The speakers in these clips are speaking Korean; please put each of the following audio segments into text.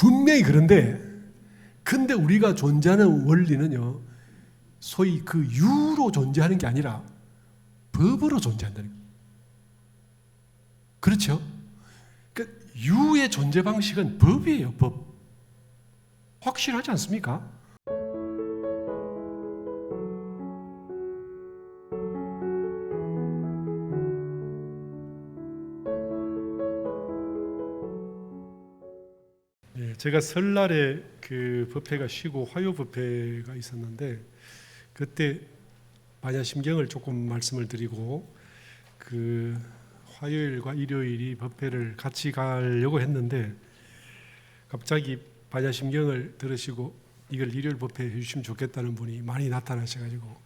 분명히 그런데 근데 우리가 존재하는 원리는요, 소위 그 유로 존재하는 게 아니라 법으로 존재한다는 거예요. 그렇죠? 그러니까 유의 존재 방식은 법이에요, 법. 확실하지 않습니까? 제가 설날에 그 법회가 쉬고 화요 법회가 있었는데 그때 반야심경을 조금 말씀을 드리고 그 화요일과 일요일이 법회를 같이 가려고 했는데 갑자기 반야심경을 들으시고 이걸 일요일 법회에 해주시면 좋겠다는 분이 많이 나타나셔가지고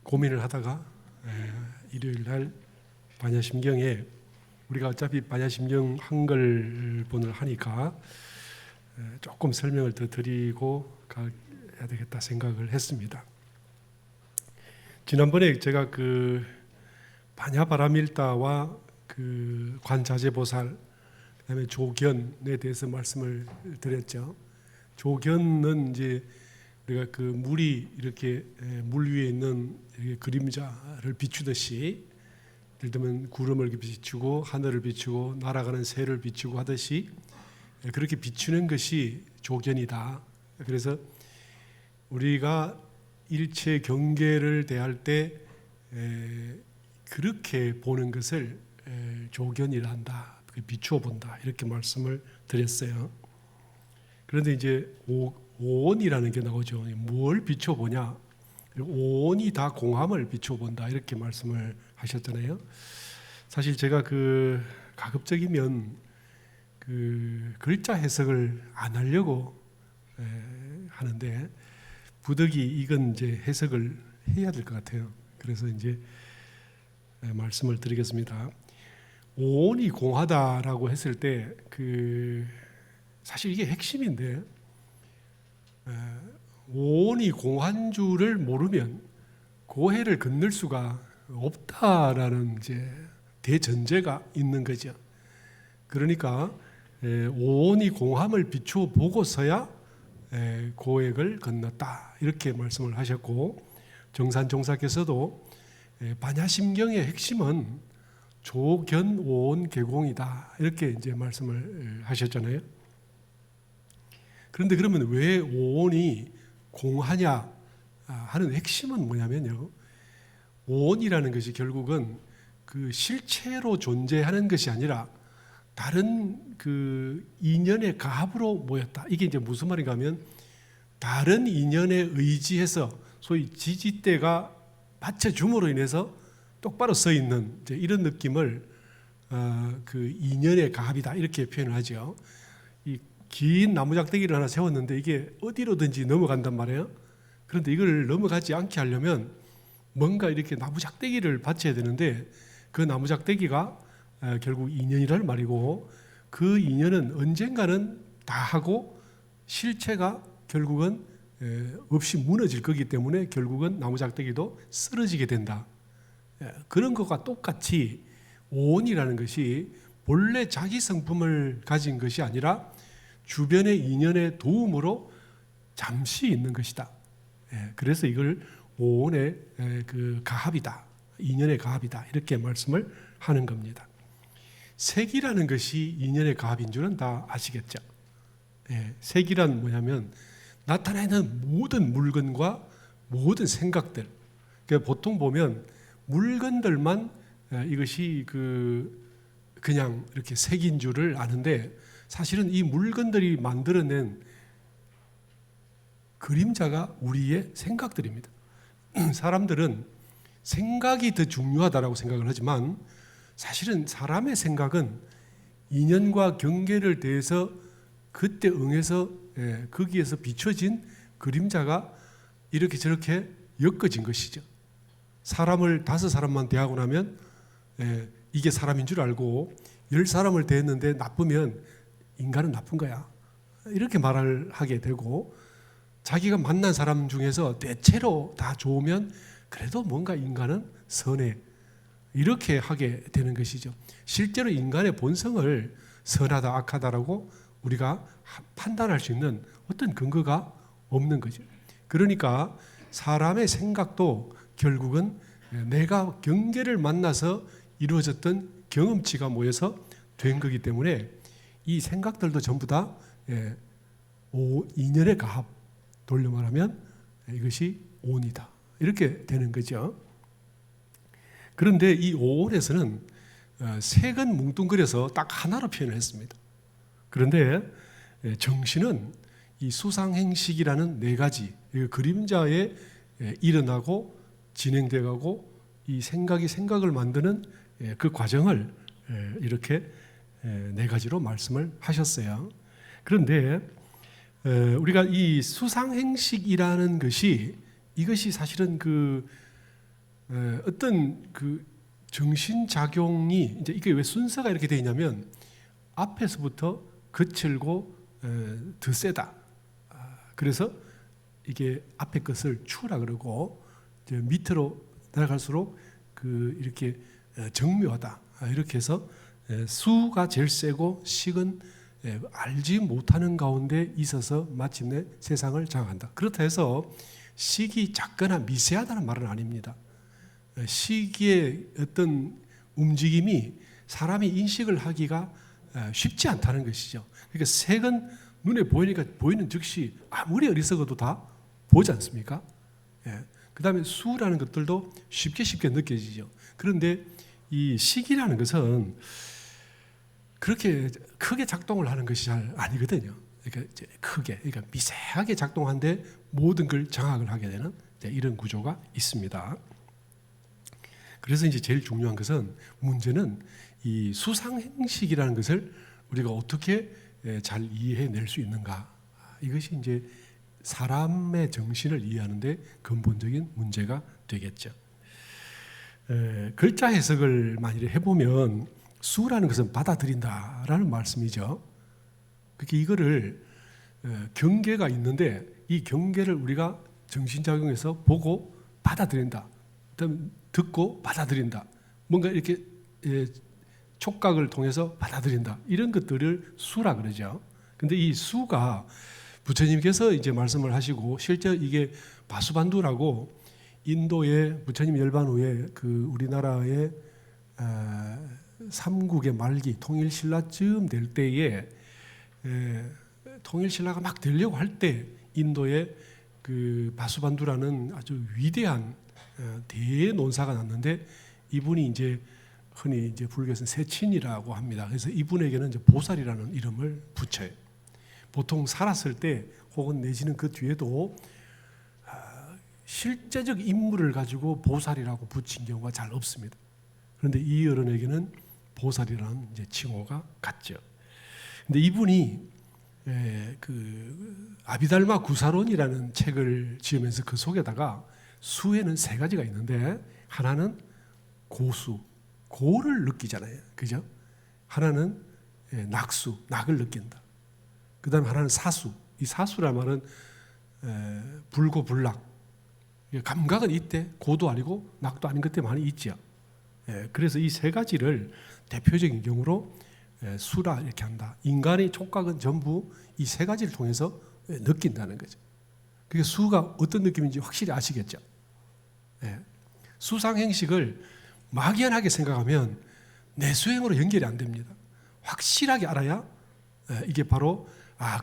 고민을 하다가 일요일 날 반야심경에 우리가 어차피 반야심경 한글본을 하니까 조금 설명을 더 드리고 가야 되겠다 생각을 했습니다. 지난번에 제가 그 반야바라밀다와 그 관자재보살 그다음에 조견에 대해서 말씀을 드렸죠. 조견은 이제 우리가 그 물이 이렇게 물 위에 있는 그림자를 비추듯이 예를 들면 구름을 비추고 하늘을 비추고 날아가는 새를 비추고 하듯이 그렇게 비추는 것이 조견이다. 그래서 우리가 일체 경계를 대할 때 그렇게 보는 것을 조견이라 한다. 비추어 본다. 이렇게 말씀을 드렸어요. 그런데 이제 오온이라는 게 나오죠. 뭘 비추어 보냐? 오온이 다 공함을 비추어 본다. 이렇게 말씀을 하셨잖아요. 사실 제가 그 가급적이면 그 글자 해석을 안 하려고 하는데 부득이 이건 이제 해석을 해야 될 것 같아요. 그래서 이제 말씀을 드리겠습니다. 오온이 공하다라고 했을 때 그 사실 이게 핵심인데 오온이 공한 줄을 모르면 고해를 건널 수가 없다라는 이제 대전제가 있는 거죠. 그러니까 오온이 공함을 비추어 보고서야 고액을 건넜다 이렇게 말씀을 하셨고 정산종사께서도 반야심경의 핵심은 조견오온 계공이다 이렇게 이제 말씀을 하셨잖아요. 그런데 그러면 왜 오온이 공하냐 하는 핵심은 뭐냐면요. 오온이라는 것이 결국은 그 실체로 존재하는 것이 아니라 다른 그 인연의 가합으로 모였다. 이게 이제 무슨 말인가 하면 다른 인연에 의지해서 소위 지지대가 받쳐줌으로 인해서 똑바로 서 있는 이제 이런 느낌을 그 인연의 가합이다 이렇게 표현을 하죠. 이 긴 나무작대기를 하나 세웠는데 이게 어디로든지 넘어간단 말이에요. 그런데 이걸 넘어가지 않게 하려면 뭔가 이렇게 나무작대기를 받쳐야 되는데 그 나무작대기가 결국 인연이라는 말이고 그 인연은 언젠가는 다 하고 실체가 결국은 없이 무너질 거기 때문에 결국은 나무작대기도 쓰러지게 된다. 그런 것과 똑같이 오온이라는 것이 본래 자기 성품을 가진 것이 아니라 주변의 인연의 도움으로 잠시 있는 것이다. 그래서 이걸 오온의 그 가합이다. 인연의 가합이다. 이렇게 말씀을 하는 겁니다. 색이라는 것이 인연의 가합인 줄은 다 아시겠죠? 색이란 뭐냐면 나타나는 모든 물건과 모든 생각들. 그러니까 보통 보면 물건들만 이것이 그냥 이렇게 색인 줄을 아는데 사실은 이 물건들이 만들어낸 그림자가 우리의 생각들입니다. 사람들은 생각이 더 중요하다라고 생각을 하지만 사실은 사람의 생각은 인연과 경계를 대해서 그때 응해서 거기에서 비춰진 그림자가 이렇게 저렇게 엮어진 것이죠. 사람을 5사람만 대하고 나면 이게 사람인 줄 알고 10사람을 대했는데 나쁘면 인간은 나쁜 거야. 이렇게 말을 하게 되고 자기가 만난 사람 중에서 대체로 다 좋으면 그래도 뭔가 인간은 선해. 이렇게 하게 되는 것이죠. 실제로 인간의 본성을 선하다 악하다라고 우리가 판단할 수 있는 어떤 근거가 없는 거죠. 그러니까 사람의 생각도 결국은 내가 경계를 만나서 이루어졌던 경험치가 모여서 된 거기 때문에 이 생각들도 전부 다 인연의 가합, 돌려 말하면 이것이 오온이다. 이렇게 되는 거죠. 그런데 이 오온에서는 색은 뭉뚱그려서 딱 하나로 표현을 했습니다. 그런데 정신은 이 수상행식이라는 네 가지 그림자에 일어나고 진행돼가고 이 생각이 생각을 만드는 그 과정을 이렇게 네 가지로 말씀을 하셨어요. 그런데 우리가 이 수상행식이라는 것이 이것이 사실은 그 어떤 그 정신작용이 이제 이게 왜 순서가 이렇게 되어 있냐면 앞에서부터 거칠고 더 세다. 그래서 이게 앞에 것을 추라 그러고 이제 밑으로 내려갈수록 그 이렇게 정묘하다. 이렇게 해서 수가 제일 세고 식은 알지 못하는 가운데 있어서 마침내 세상을 장악한다. 그렇다 해서 식이 작거나 미세하다는 말은 아닙니다. 식의 어떤 움직임이 사람이 인식을 하기가 쉽지 않다는 것이죠. 그러니까 색은 눈에 보이니까 보이는 즉시 아무리 어리석어도 다 보지 않습니까? 그 다음에 수라는 것들도 쉽게 느껴지죠. 그런데 이 식이라는 것은 그렇게 크게 작동을 하는 것이 잘 아니거든요. 그러니까 그러니까 미세하게 작동하는데 모든 걸 장악을 하게 되는 이런 구조가 있습니다. 그래서 이제 제일 중요한 것은 문제는 이 수상행식이라는 것을 우리가 어떻게 잘 이해해낼 수 있는가. 이것이 이제 사람의 정신을 이해하는데 근본적인 문제가 되겠죠. 글자 해석을 만일에 해보면 수라는 것은 받아들인다라는 말씀이죠. 그렇게 이거를 경계가 있는데 이 경계를 우리가 정신작용에서 보고 받아들인다. 그다음에 듣고 받아들인다. 뭔가 이렇게 촉각을 통해서 받아들인다. 이런 것들을 수라 그러죠. 근데 이 수가 부처님께서 이제 말씀을 하시고 실제 이게 바수반두라고 인도의 부처님 열반 후에 그 우리나라의 삼국의 말기 통일신라쯤 될 때에 통일신라가 막 되려고 할 때 인도에 그 바수반두라는 아주 위대한 대논사가 났는데 이분이 이제 흔히 이제 불교에서는 세친이라고 합니다. 그래서 이분에게는 이제 보살이라는 이름을 붙여요. 보통 살았을 때 혹은 내지는 그 뒤에도 실제적 인물을 가지고 보살이라고 붙인 경우가 잘 없습니다. 그런데 이 어른에게는 보살이라는 이제 칭호가 갔죠. 근데 이분이 그 아비달마 구사론이라는 책을 지으면서 그 속에다가 수에는 세 가지가 있는데 하나는 고수, 고를 느끼잖아요. 그죠? 하나는 낙수, 낙을 느낀다. 그 다음에 하나는 사수, 이 사수란 말은 불고불락. 감각은 있대, 고도 아니고 낙도 아닌 것들 많이 있죠. 그래서 이 세 가지를 대표적인 경우로 수라 이렇게 한다. 인간의 촉각은 전부 이 세 가지를 통해서 느낀다는 거죠. 그게 수가 어떤 느낌인지 확실히 아시겠죠? 수상행식을 막연하게 생각하면 내수행으로 연결이 안 됩니다. 확실하게 알아야 이게 바로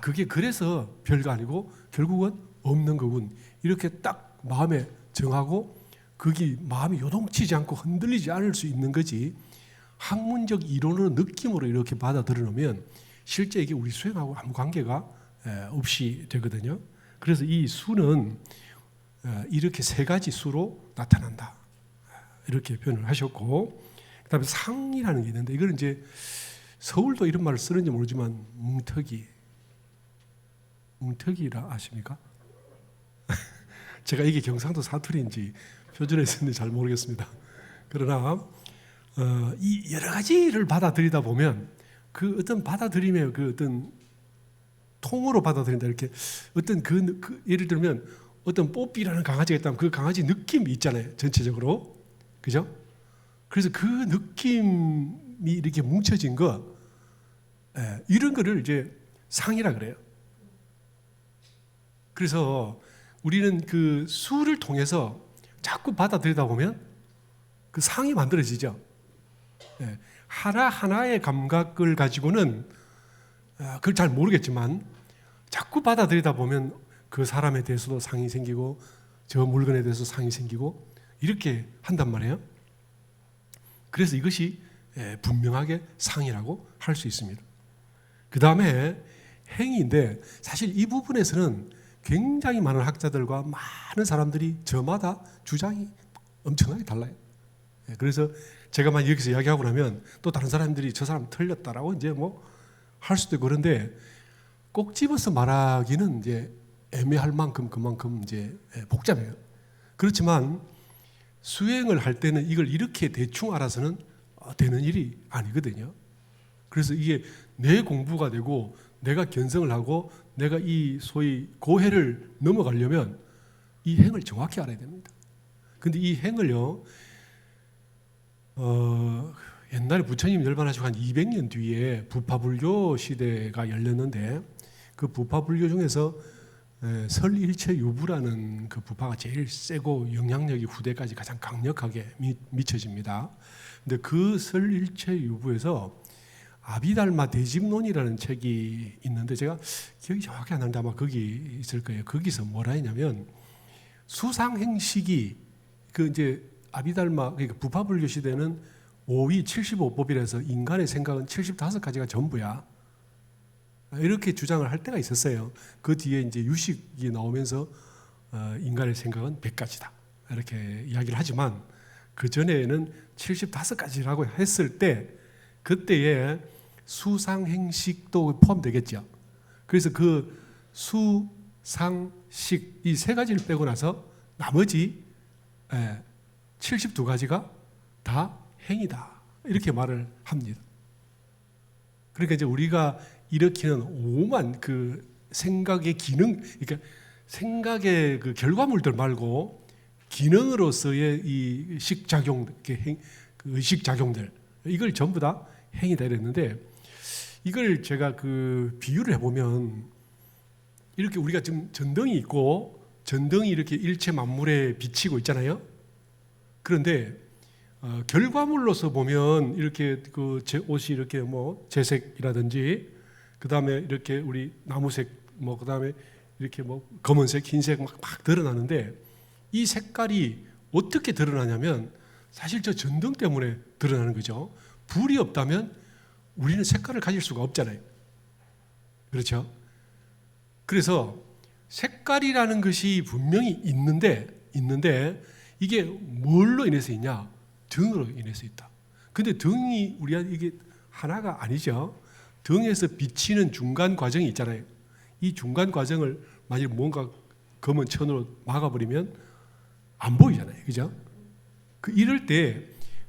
그게 그래서 별거 아니고 결국은 없는 거군. 이렇게 딱 마음에 정하고 그게 마음이 요동치지 않고 흔들리지 않을 수 있는 거지. 학문적 이론으로 느낌으로 이렇게 받아들여 놓으면 실제 이게 우리 수행하고 아무 관계가 없이 되거든요. 그래서 이 수는 이렇게 세 가지 수로 나타난다. 이렇게 표현을 하셨고, 그다음에 상이라는 게 있는데 이거는 이제 서울도 이런 말을 쓰는지 모르지만 뭉터기라 아십니까? 제가 이게 경상도 사투리인지 표준에 있는지 잘 모르겠습니다. 그러나 이 여러 가지를 받아들이다 보면 그 어떤 받아들임의 그 어떤 통으로 받아들인다 이렇게 어떤 그 예를 들면 어떤 뽀삐라는 강아지가 있다면 그 강아지 느낌이 있잖아요. 전체적으로. 그죠? 그래서 그 느낌이 이렇게 뭉쳐진 거 이런 거를 이제 상이라 그래요. 그래서 우리는 그 수를 통해서 자꾸 받아들이다 보면 그 상이 만들어지죠. 예, 하나하나의 감각을 가지고는 그걸 잘 모르겠지만 자꾸 받아들이다 보면 그 사람에 대해서도 상이 생기고 저 물건에 대해서 상이 생기고 이렇게 한단 말이에요. 그래서 이것이 분명하게 상이라고 할 수 있습니다. 그 다음에 행위인데 사실 이 부분에서는 굉장히 많은 학자들과 많은 사람들이 저마다 주장이 엄청나게 달라요. 그래서 제가 만 여기서 이야기하고 나면 또 다른 사람들이 저 사람 틀렸다라고 이제 뭐 할 수도 있고 그런데 꼭 집어서 말하기는 이제 애매할 만큼 그만큼 이제 복잡해요. 그렇지만 수행을 할 때는 이걸 이렇게 대충 알아서는 되는 일이 아니거든요. 그래서 이게 내 공부가 되고 내가 견성을 하고 내가 이 소위 고해를 넘어가려면 이 행을 정확히 알아야 됩니다. 근데 이 행을요, 옛날에 부처님이 열반하시고 한 200년 뒤에 부파불교 시대가 열렸는데 그 부파불교 중에서 설일체유부라는 그 부파가 제일 세고 영향력이 후대까지 가장 강력하게 미쳐집니다. 근데 그 설일체유부에서 아비달마 대집론이라는 책이 있는데 제가 기억이 정확히 안 나는데 아마 거기 있을 거예요. 거기서 뭐라 했냐면 수상행식이 그 이제 아비달마 그러니까 부파불교 시대는 5위 75법이라서 인간의 생각은 75가지가 전부야. 이렇게 주장을 할 때가 있었어요. 그 뒤에 이제 유식이 나오면서 인간의 생각은 100가지다. 이렇게 이야기를 하지만 그 전에는 75가지라고 했을 때 그때에 수상행식도 포함되겠죠. 그래서 그 수상식 이 세 가지를 빼고 나서 나머지 72가지가 다 행이다. 이렇게 말을 합니다. 그러니까 이제 우리가 일으키는 오만 그 생각의 기능, 그러니까 생각의 그 결과물들 말고 기능으로서의 이 식작용, 그 의식작용들 이걸 전부 다 행이다 이랬는데 이걸 제가 그 비유를 해보면 이렇게 우리가 지금 전등이 있고 전등이 이렇게 일체 만물에 비치고 있잖아요. 그런데 결과물로서 보면 이렇게 그 제 옷이 이렇게 뭐 재색이라든지 그 다음에 이렇게 우리 나무색 뭐 그 다음에 이렇게 뭐 검은색, 흰색 막 드러나는데 이 색깔이 어떻게 드러나냐면 사실 저 전등 때문에 드러나는 거죠. 불이 없다면 우리는 색깔을 가질 수가 없잖아요. 그렇죠? 그래서 색깔이라는 것이 분명히 있는데 이게 뭘로 인해서 있냐? 등으로 인해서 있다. 근데 등이 우리가 이게 하나가 아니죠. 등에서 비치는 중간 과정이 있잖아요. 이 중간 과정을 만약 뭔가 검은 천으로 막아버리면 안 보이잖아요. 그죠? 이럴 때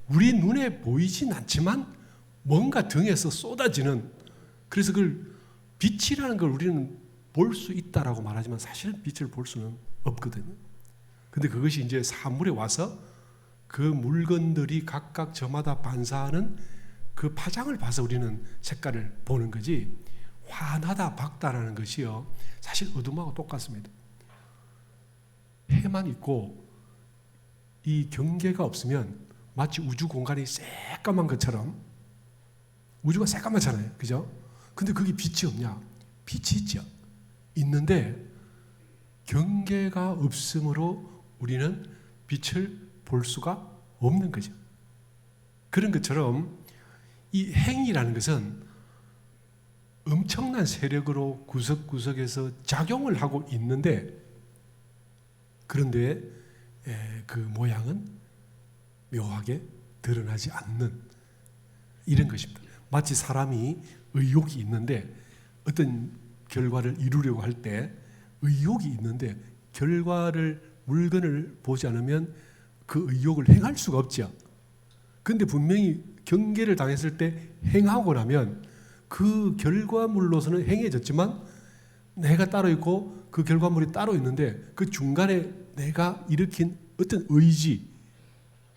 우리 눈에 보이진 않지만 뭔가 등에서 쏟아지는 그래서 그걸 빛이라는 걸 우리는 볼 수 있다라고 말하지만 사실은 빛을 볼 수는 없거든요. 근데 그것이 이제 사물에 와서 그 물건들이 각각 저마다 반사하는 그 파장을 봐서 우리는 색깔을 보는 거지 환하다 밝다라는 것이요 사실 어둠하고 똑같습니다. 해만 있고 이 경계가 없으면 마치 우주 공간이 새까만 것처럼 우주가 새까맣잖아요. 그죠? 근데 거기 빛이 없냐? 빛이 있죠. 있는데 경계가 없으므로 우리는 빛을 볼 수가 없는 거죠. 그런 것처럼 이 행이라는 것은 엄청난 세력으로 구석구석에서 작용을 하고 있는데 그런데 그 모양은 묘하게 드러나지 않는 이런 것입니다. 마치 사람이 의욕이 있는데 어떤 결과를 이루려고 할 때 의욕이 있는데 물건을 보지 않으면 그 의욕을 행할 수가 없죠. 그런데 분명히 경계를 당했을 때 행하고 나면 그 결과물로서는 행해졌지만 내가 따로 있고 그 결과물이 따로 있는데 그 중간에 내가 일으킨 어떤 의지,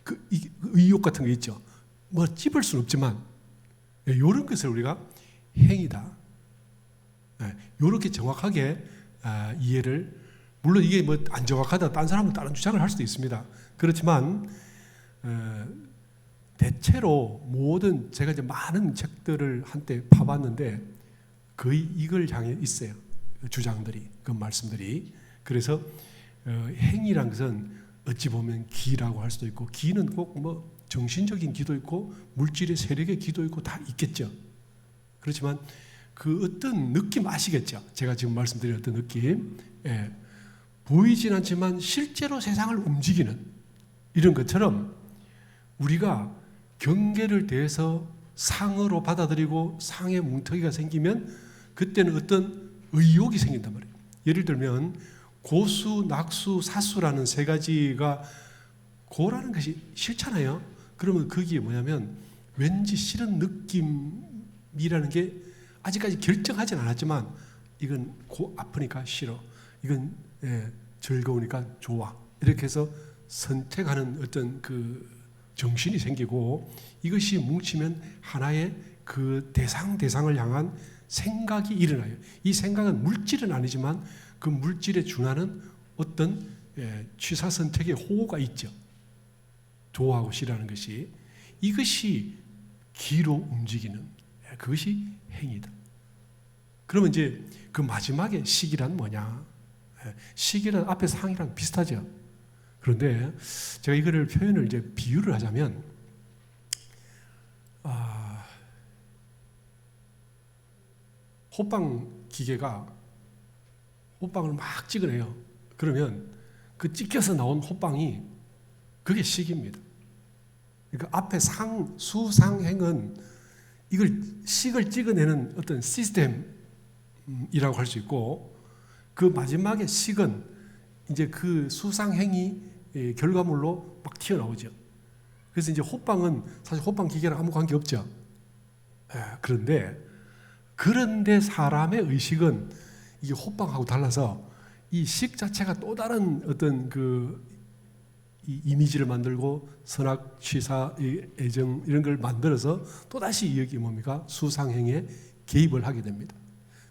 그 의욕 같은 게 있죠. 뭐 찝을 수는 없지만 이런 것을 우리가 행이다 이렇게 정확하게 이해를, 물론 이게 뭐 안 정확하다, 딴 사람은 다른 주장을 할 수도 있습니다. 그렇지만 대체로 모든, 제가 이제 많은 책들을 한때 파봤는데 거의 이걸 향해 있어요. 주장들이, 그 말씀들이. 그래서 행위란 것은 어찌 보면 기라고 할 수도 있고, 기는 꼭 뭐 정신적인 기도 있고 물질의 세력의 기도 있고 다 있겠죠. 그렇지만 그 어떤 느낌 아시겠죠? 제가 지금 말씀드린 어떤 느낌, 보이진 않지만 실제로 세상을 움직이는 이런 것처럼 우리가 경계를 대해서 상으로 받아들이고 상의 뭉텅이가 생기면 그때는 어떤 의욕이 생긴단 말이에요. 예를 들면 고수, 낙수, 사수라는 세 가지가, 고라는 것이 싫잖아요. 그러면 거기에 뭐냐면 왠지 싫은 느낌이라는 게 아직까지 결정하진 않았지만 이건 아프니까 싫어, 이건 즐거우니까 좋아, 이렇게 해서 선택하는 어떤 그 정신이 생기고, 이것이 뭉치면 하나의 그 대상을 향한 생각이 일어나요. 이 생각은 물질은 아니지만 그 물질에 준하는 어떤 취사 선택의 호호가 있죠. 좋아하고 싫어하는 것이, 이것이 기로 움직이는, 그것이 행위다. 그러면 이제 그 마지막에 식이란 뭐냐? 식이란 앞에 상이랑 비슷하죠. 그런데 제가 이거를 표현을 이제 비유를 하자면, 호빵 기계가 호빵을 막 찍어내요. 그러면 그 찍혀서 나온 호빵이 그게 식입니다. 그러니까 앞에 수상행은 이걸 식을 찍어내는 어떤 시스템이라고 할 수 있고, 그 마지막에 식은 이제 그 수상행이 결과물로 막 튀어나오죠. 그래서 이제 호빵은 사실 호빵 기계랑 아무 관계 없죠. 그런데 사람의 의식은 이게 호빵하고 달라서 이 식 자체가 또 다른 어떤 그 이 이미지를 만들고 선악, 취사, 애정 이런 걸 만들어서 또다시 여기 뭡니까? 수상행에 개입을 하게 됩니다.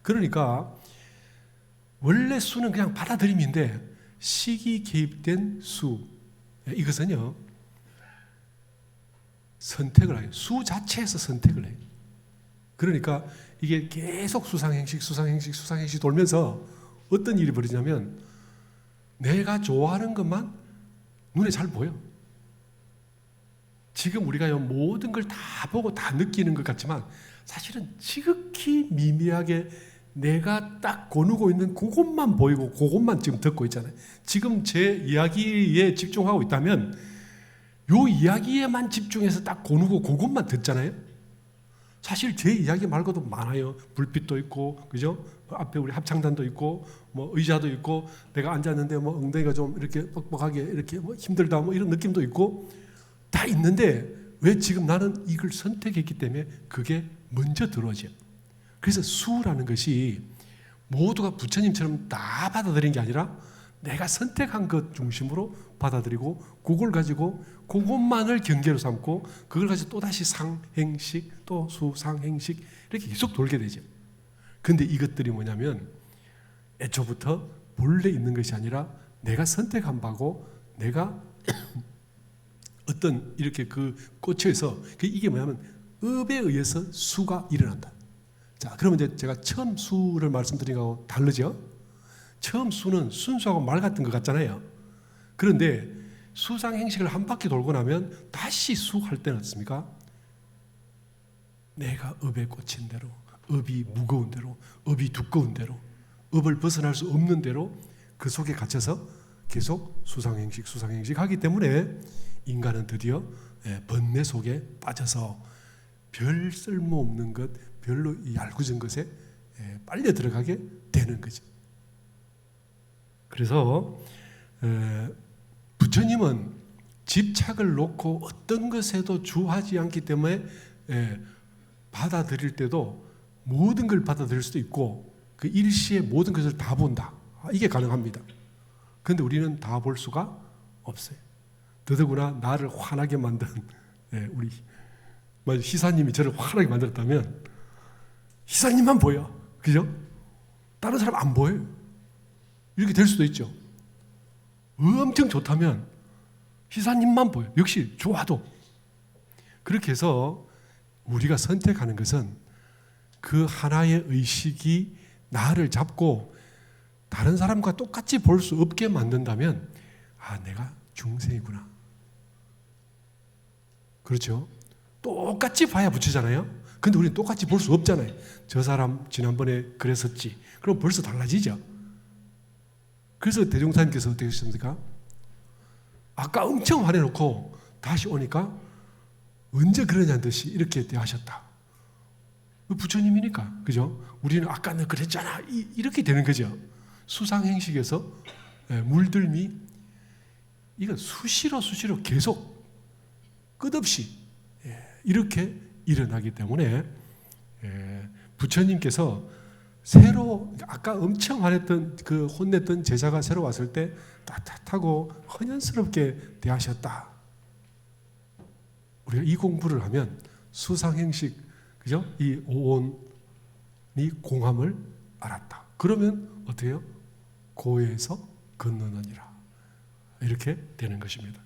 그러니까 원래 수는 그냥 받아들임인데 식이 개입된 수, 이것은요 선택을 해요. 수 자체에서 선택을 해요. 그러니까 이게 계속 수상행식 돌면서 어떤 일이 벌어지냐면 내가 좋아하는 것만 눈에 잘 보여. 지금 우리가 모든 걸 다 보고 다 느끼는 것 같지만 사실은 지극히 미미하게 내가 딱 거누고 있는 그것만 보이고 그것만 지금 듣고 있잖아요. 지금 제 이야기에 집중하고 있다면 요 이야기에만 집중해서 딱 거누고 그것만 듣잖아요. 사실 제 이야기 말고도 많아요. 불빛도 있고, 그죠? 앞에 우리 합창단도 있고, 뭐 의자도 있고, 내가 앉았는데 뭐 엉덩이가 좀 이렇게 뻑뻑하게 이렇게 뭐 힘들다 뭐 이런 느낌도 있고 다 있는데 왜 지금 나는 이걸 선택했기 때문에 그게 먼저 들어오죠. 그래서 수라는 것이 모두가 부처님처럼 다 받아들인 게 아니라 내가 선택한 것 중심으로 받아들이고 그걸 가지고 그것만을 경계로 삼고 그걸 가지고 또다시 상행식 또 수상행식 이렇게 계속 돌게 되죠. 그런데 이것들이 뭐냐면 애초부터 본래 있는 것이 아니라 내가 선택한 바고 내가 어떤 이렇게 그 꽂혀서 이게 뭐냐면 업에 의해서 수가 일어난다. 자, 그러면 이제 제가 처음 수를 말씀드린 거하고 다르죠? 처음 수는 순수하고 말 같은 것 같잖아요. 그런데 수상행식을 한 바퀴 돌고 나면 다시 수할 때는 어떻습니까? 내가 업에 꽂힌 대로, 업이 무거운 대로, 업이 두꺼운 대로, 업을 벗어날 수 없는 대로 그 속에 갇혀서 계속 수상행식 하기 때문에 인간은 드디어 번뇌 속에 빠져서 별 쓸모없는 것, 별로 얄궂은 것에 빨려 들어가게 되는 거죠. 그래서 부처님은 집착을 놓고 어떤 것에도 주하지 않기 때문에 받아들일 때도 모든 걸 받아들일 수도 있고 그 일시에 모든 것을 다 본다. 이게 가능합니다. 그런데 우리는 다 볼 수가 없어요. 더더구나 나를 화나게 만든 우리 희사님이 저를 화나게 만들었다면 희사님만 보여. 그죠? 다른 사람 안 보여요. 이렇게 될 수도 있죠. 엄청 좋다면 희사님만 보여요. 역시 좋아도. 그렇게 해서 우리가 선택하는 것은 그 하나의 의식이 나를 잡고 다른 사람과 똑같이 볼 수 없게 만든다면 내가 중생이구나. 그렇죠? 똑같이 봐야 붙이잖아요. 근데 우리는 똑같이 볼 수 없잖아요. 저 사람 지난번에 그랬었지. 그럼 벌써 달라지죠. 그래서 대종사님께서 어떻게 하셨습니까? 아까 엄청 화내놓고 다시 오니까 언제 그러냐는 듯이 이렇게 대하셨다. 부처님이니까. 그죠? 우리는 아까 너 그랬잖아. 이렇게 되는 거죠. 수상행식에서 물들미, 이건 수시로 계속 끝없이 이렇게 일어나기 때문에 부처님께서 새로 아까 엄청 화냈던 그 혼냈던 제자가 새로 왔을 때 따뜻하고 헌연스럽게 대하셨다. 우리가 이 공부를 하면 수상행식, 그죠? 이 오온이 공함을 알았다. 그러면 어떻게 해요? 고에서 건너느니라. 이렇게 되는 것입니다.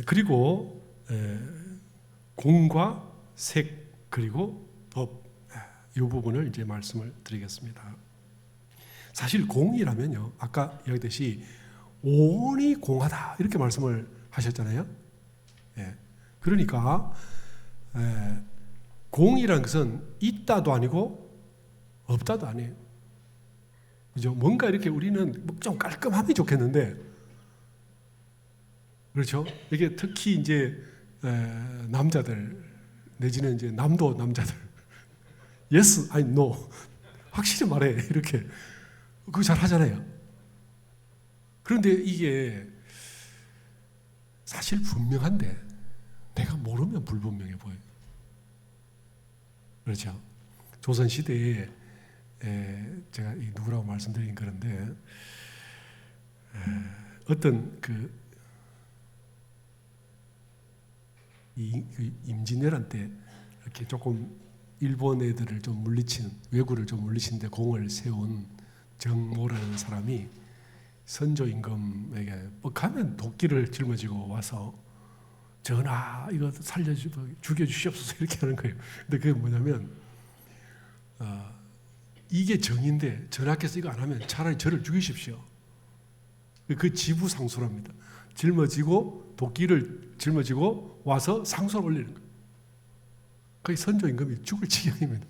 그리고 공과 색 그리고 법, 이 부분을 이제 말씀을 드리겠습니다. 사실 공이라면요, 아까 이야기했듯이 오온이 공하다 이렇게 말씀을 하셨잖아요. 그러니까 공이라는 것은 있다도 아니고 없다도 아니에요. 그죠? 뭔가 이렇게 우리는 좀 깔끔하면 좋겠는데, 그렇죠? 이게 특히 이제 남자들 내지는 이제 남도 남자들, yes, I know, 확실히 말해 이렇게 그거 잘 하잖아요. 그런데 이게 사실 분명한데 내가 모르면 불분명해 보여요. 그렇죠? 조선 시대에 제가 누구라고 말씀드린 그런데 어떤 임진왜란 때 이렇게 조금 일본 애들을 좀 물리친, 왜구를 좀 물리치는데 공을 세운 정모라는 사람이 선조 임금에게 가면 도끼를 짊어지고 와서 전하 이거 죽여주시옵소서 이렇게 하는 거예요. 근데 그게 뭐냐면 이게 정인데 전하께서 이거 안 하면 차라리 저를 죽이십시오. 그 지부상소랍니다. 도끼를 짊어지고 와서 상소를 올리는 거예요. 거의 선조 임금이 죽을 지경입니다.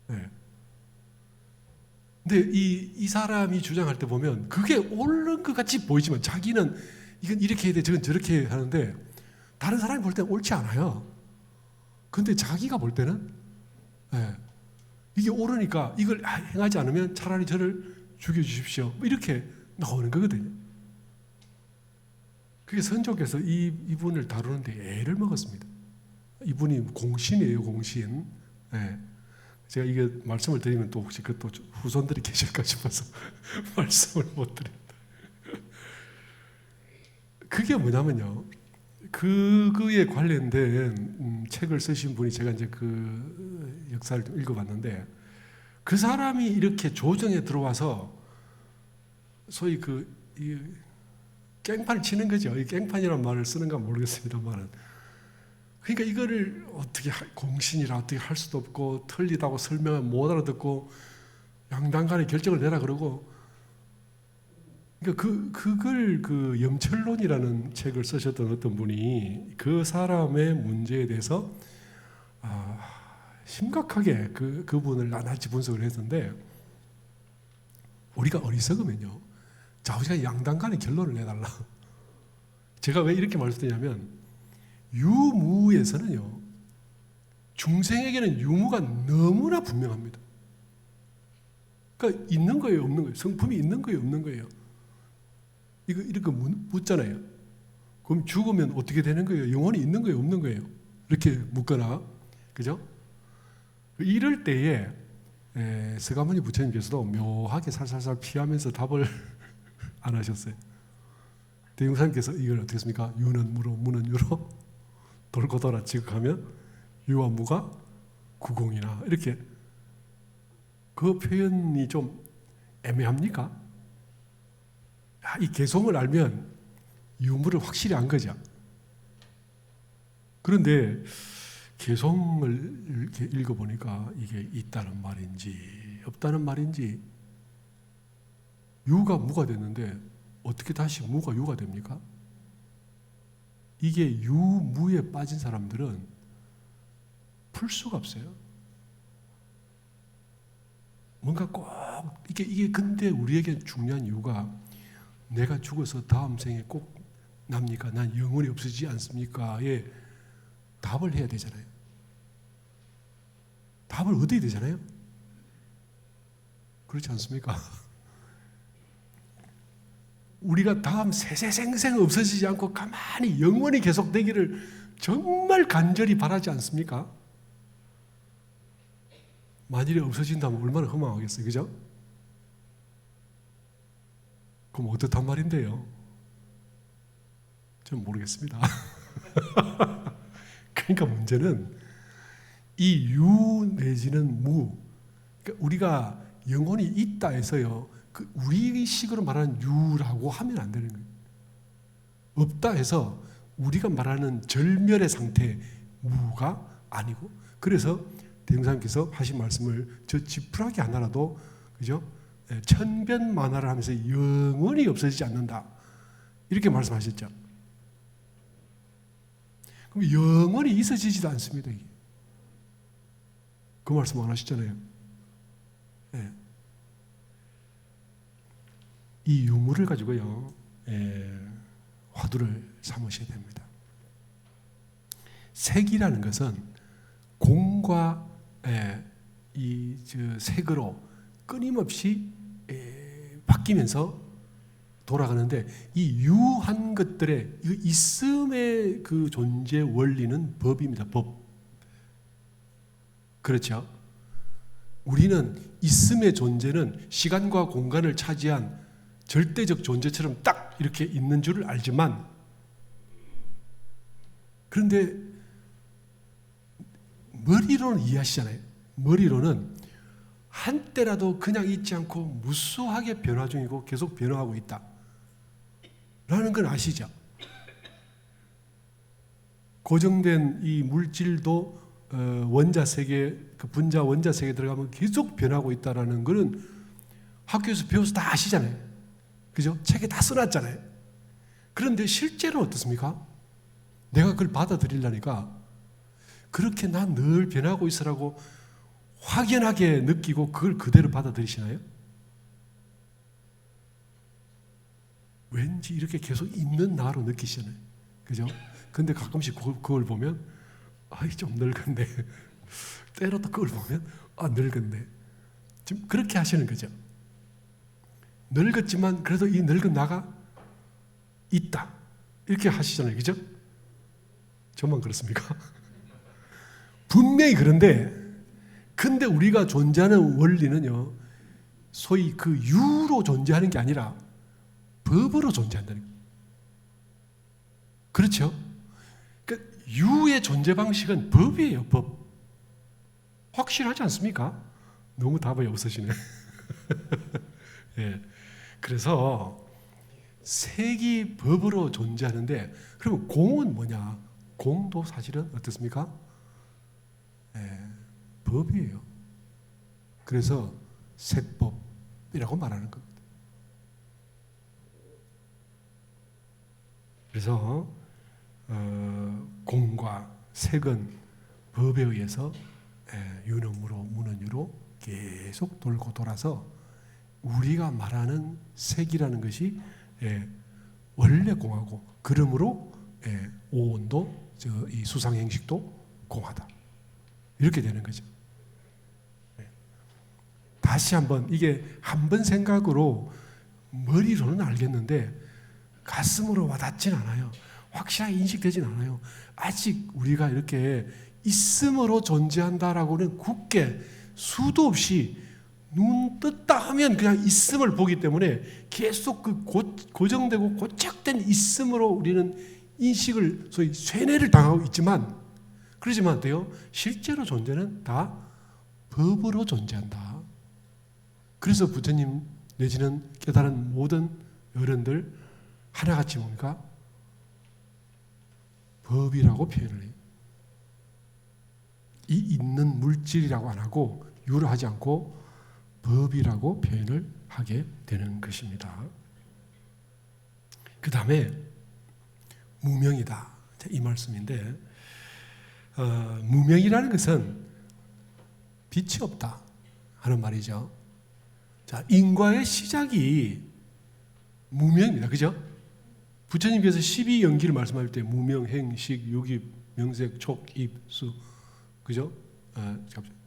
네. 근데 이 사람이 주장할 때 보면 그게 옳은 것 같이 보이지만 자기는 이건 이렇게 해야 돼, 저건 저렇게 해야 하는데 다른 사람이 볼 때는 옳지 않아요. 근데 자기가 볼 때는 이게 옳으니까 이걸 행하지 않으면 차라리 저를 죽여주십시오. 이렇게 나오는 거거든요. 그게 선조께서 이분을 다루는데 애를 먹었습니다. 이분이 공신이에요, 공신. 제가 이게 말씀을 드리면 또 혹시 그또 후손들이 계실까 싶어서 말씀을 못 드립니다. 그게 뭐냐면요, 그거에 관련된 책을 쓰신 분이 제가 이제 그 역사를 좀 읽어봤는데 그 사람이 이렇게 조정에 들어와서 소위 이 깽판을 치는 거죠. 이 깽판이라는 말을 쓰는가 모르겠습니다만은. 그러니까 이거를 어떻게 공신이라 어떻게 할 수도 없고 틀리다고 설명을 못 알아듣고 양당 간에 결정을 내라 그러고, 그러니까 그걸 염철론이라는 책을 쓰셨던 어떤 분이 그 사람의 문제에 대해서 심각하게 그분을 나날이 분석을 했는데, 우리가 어리석으면요 자우지가 양당 간에 결론을 내달라. 제가 왜 이렇게 말씀드리냐면 유무에서는요 중생에게는 유무가 너무나 분명합니다. 그러니까 있는 거예요, 없는 거예요, 성품이 있는 거예요, 없는 거예요. 이거 이렇게 묻잖아요. 그럼 죽으면 어떻게 되는 거예요? 영혼이 있는 거예요, 없는 거예요? 이렇게 묻거나, 그죠? 이럴 때에 서가모니 부처님께서도 묘하게 살살살 피하면서 답을 안 하셨어요. 대웅사님께서 이걸 어떻게 했습니까? 유는 무로, 무는 유로, 돌고 돌아 지극하면 유와 무가 구공이나 이렇게 그 표현이 좀 애매합니까? 이 개성을 알면 유무를 확실히 안 거죠. 그런데 개성을 이렇게 읽어보니까 이게 있다는 말인지 없다는 말인지 유가 무가 됐는데 어떻게 다시 무가 유가 됩니까? 이게 유무에 빠진 사람들은 풀 수가 없어요. 뭔가 꼭 이게 근데 우리에게 중요한 이유가 내가 죽어서 다음 생에 꼭 납니까? 난 영원히 없어지지 않습니까?에 답을 해야 되잖아요. 답을 얻어야 되잖아요. 그렇지 않습니까? 우리가 다음 세세생생 없어지지 않고 가만히 영원히 계속되기를 정말 간절히 바라지 않습니까? 만일에 없어진다면 얼마나 허망하겠어요. 그죠? 그럼 어떻단 말인데요? 전 모르겠습니다. 그러니까 문제는 이 유 내지는 무, 그러니까 우리가 영혼이 있다 해서요, 그 우리식으로 말하는 유라고 하면 안 되는 거예요. 없다 해서 우리가 말하는 절멸의 상태 무가 아니고, 그래서 대흥사님께서 하신 말씀을 저 지푸라기 하나라도, 그죠? 천변만화를 하면서 영원히 없어지지 않는다, 이렇게 말씀하셨죠. 그럼 영원히 있어지지도 않습니다. 이게. 그 말씀 안 하시잖아요. 네. 이 유무를 가지고요, 화두를 삼으셔야 됩니다. 색이라는 것은 공과 이 색으로 끊임없이 바뀌면서 돌아가는데, 이 유한 것들의 있음의 그 존재 원리는 법입니다. 법. 그렇죠? 우리는 있음의 존재는 시간과 공간을 차지한 절대적 존재처럼 딱 이렇게 있는 줄을 알지만, 그런데 머리로는 이해하시잖아요. 머리로는 한때라도 그냥 있지 않고 무수하게 변화 중이고 계속 변화하고 있다 라는 건 아시죠? 고정된 이 물질도 원자 세계, 그 분자 원자 세계에 들어가면 계속 변하고 있다라는 거는 학교에서 배워서 다 아시잖아요. 그죠? 책에 다 써놨잖아요. 그런데 실제로 어떻습니까? 내가 그걸 받아들이려니까 그렇게 난 늘 변하고 있으라고 확연하게 느끼고 그걸 그대로 받아들이시나요? 왠지 이렇게 계속 있는 나로 느끼시잖아요. 그죠? 근데 가끔씩 그걸 보면 아이 좀 늙었네. 때로 또 그걸 보면 아 늙었네. 지금 그렇게 하시는 거죠. 늙었지만 그래도 이 늙은 나가 있다. 이렇게 하시잖아요. 그죠? 저만 그렇습니까? 분명히 그런데, 근데 우리가 존재하는 원리는요, 소위 그 유로 존재하는 게 아니라 법으로 존재한다는 거예요. 그렇죠? 그러니까 유의 존재 방식은 법이에요, 법. 확실하지 않습니까? 너무 답이 없으시네. 예. 그래서 색이 법으로 존재하는데, 그러면 공은 뭐냐? 공도 사실은 어떻습니까? 법이에요. 그래서 색법이라고 말하는 겁니다. 그래서 공과 색은 법에 의해서 유는 무로 무는 유로 계속 돌고 돌아서 우리가 말하는 색이라는 것이 원래 공하고, 그러므로 오온도 이 수상행식도 공하다, 이렇게 되는 거죠. 다시 한번, 이게 한 번 생각으로 머리로는 알겠는데 가슴으로 와닿진 않아요. 확실하게 인식되진 않아요. 아직 우리가 이렇게 있음으로 존재한다라고는 굳게 수도 없이 눈 떴다 하면 그냥 있음을 보기 때문에 계속 그 고정되고 고착된 있음으로 우리는 인식을, 소위 쇠뇌를 당하고 있지만, 그러지만 어때요? 실제로 존재는 다 법으로 존재한다. 그래서 부처님 내지는 깨달은 모든 어른들 하나같이 뭡니까? 법이라고 표현을 해요. 이 있는 물질이라고 안 하고 유를 하지 않고 법이라고 표현을 하게 되는 것입니다. 그 다음에 무명이다. 이 말씀인데 무명이라는 것은 빛이 없다 하는 말이죠. 자, 인과의 시작이 무명입니다. 그죠? 부처님께서 12연기를 말씀할 때 무명, 행식, 유기, 명색, 촉, 입, 수, 그죠?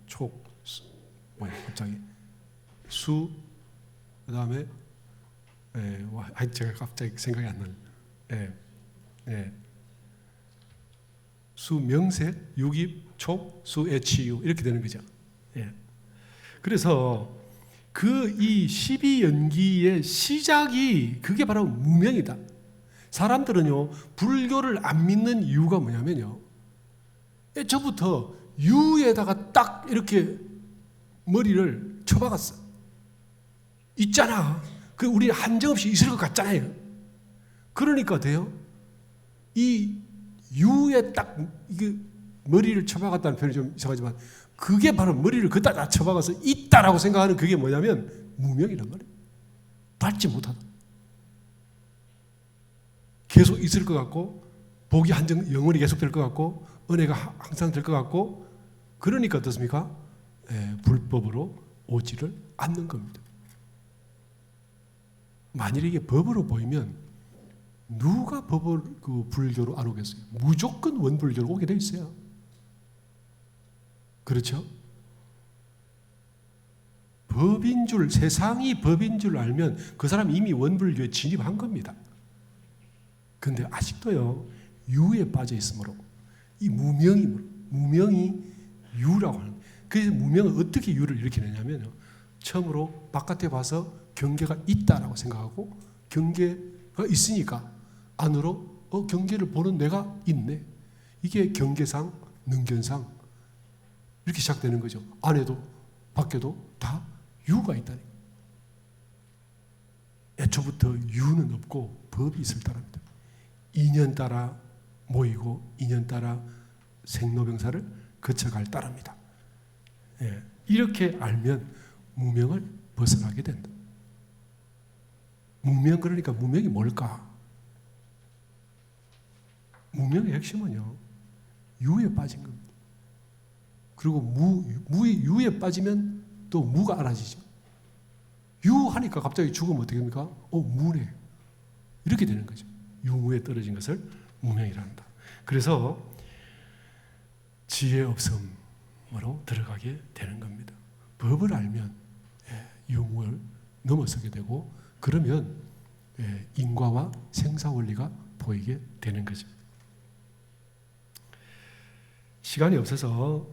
촉, 수, 뭐야 갑자기 수, 그 다음에 제가 갑자기 생각이 안 나네. 수, 명색, 유기, 촉, 수, 애치유 이렇게 되는 거죠. 예. 그래서 이 12연기의 시작이 그게 바로 무명이다. 사람들은요 불교를 안 믿는 이유가 뭐냐면요 애초부터 유에다가 딱 이렇게 머리를 쳐박았어. 있잖아. 그 우리 한정없이 있을 것 같잖아요. 그러니까 돼요. 이 유에 딱 이게 머리를 쳐박았다는 표현이 좀 이상하지만 그게 바로 머리를 그따 쳐박아서 있다라고 생각하는 그게 뭐냐면 무명이란 말이에요. 밟지 못하다. 계속 있을 것 같고 복이 영원히 계속될 것 같고 은혜가 항상 될 것 같고 그러니까 어떻습니까? 불법으로 오지를 않는 겁니다. 만일 이게 법으로 보이면 누가 법을 불교로 안 오겠어요? 무조건 원불교로 오게 돼 있어요. 그렇죠? 법인 줄, 세상이 법인 줄 알면 그 사람 이미 원불교에 진입한 겁니다. 그런데 아직도요 유에 빠져 있으므로 이 무명이 유라고 하는 거예요. 그래서 무명은 어떻게 유를 일으키느냐면요 처음으로 바깥에 봐서 경계가 있다라고 생각하고 경계가 있으니까 안으로 경계를 보는 내가 있네. 이게 경계상, 능견상 이렇게 시작되는 거죠. 안에도 밖에도 다 유가 있다니. 애초부터 유는 없고 법이 있을 따릅니다. 인연 따라 모이고 인연 따라 생로병사를 거쳐갈 따릅니다. 예, 이렇게 알면 무명을 벗어나게 된다. 무명 그러니까 무명이 뭘까? 무명의 핵심은요 유에 빠진 겁니다. 그리고 유에 빠지면 또 무가 알아지죠. 유하니까 갑자기 죽으면 어떻게 됩니까? 무네. 이렇게 되는 거죠. 유무에 떨어진 것을 무명이라 한다. 그래서 지혜 없음으로 들어가게 되는 겁니다. 법을 알면 유무를 넘어서게 되고 그러면 인과와 생사 원리가 보이게 되는 거죠. 시간이 없어서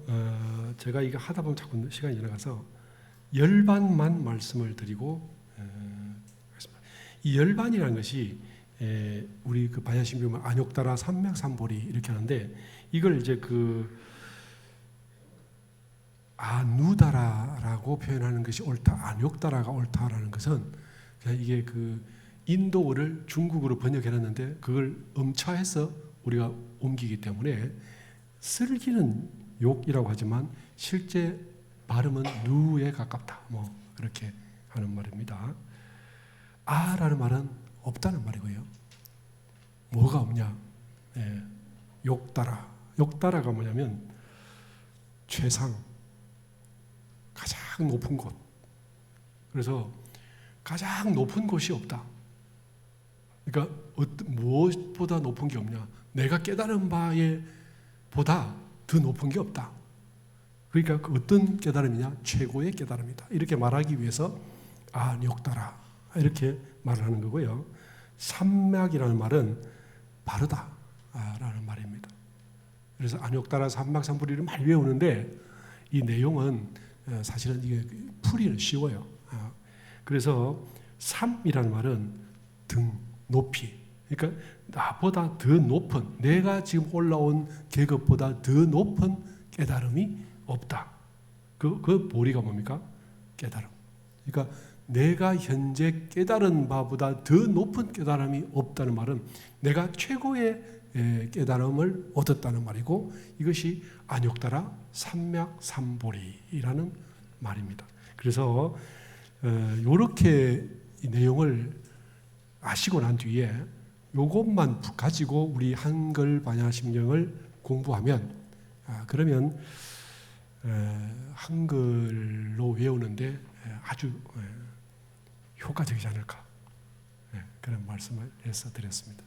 제가 이거 하다 보면 자꾸 시간이 지나가서 열반만 말씀을 드리고 이 열반이라는 것이 우리 그 반야심경은 안욕다라 삼맥삼보리 이렇게 하는데 이걸 이제 아누다라라고 표현하는 것이 옳다. 안욕다라가 옳다라는 것은 그냥 이게 인도어를 중국어로 번역해놨는데 그걸 음차해서 우리가 옮기기 때문에 쓸기는 욕이라고 하지만 실제 발음은 누에 가깝다. 뭐 그렇게 하는 말입니다. 아라는 말은 없다는 말이고요. 뭐가 없냐? 욕다라. 욕다라가 뭐냐면 최상, 가장 높은 곳. 그래서 가장 높은 곳이 없다. 그러니까 무엇보다 높은 게 없냐? 내가 깨달은 바에 보다 더 높은 게 없다. 그러니까 어떤 깨달음이냐? 최고의 깨달음이다. 이렇게 말하기 위해서 욕다라 이렇게 말을 하는 거고요. 삼맥이라는 말은 바르다라는 말입니다. 그래서 안욕다라 삼맥삼보리를 많이 외우는데 이 내용은 사실은 이게 풀이는 쉬워요. 그래서 삼이라는 말은 등, 높이, 그러니까 나보다 더 높은, 내가 지금 올라온 계급보다 더 높은 깨달음이 없다. 그 보리가 뭡니까? 깨달음. 그러니까 내가 현재 깨달은 바보다 더 높은 깨달음이 없다는 말은 내가 최고의 깨달음을 얻었다는 말이고, 이것이 안욕다라 삼맥삼보리라는 말입니다. 그래서 이렇게 이 내용을 아시고 난 뒤에 이것만 가지고 우리 한글 반야심경을 공부하면, 그러면 한글로 외우는데 아주 효과적이지 않을까, 그런 말씀을 해서 드렸습니다.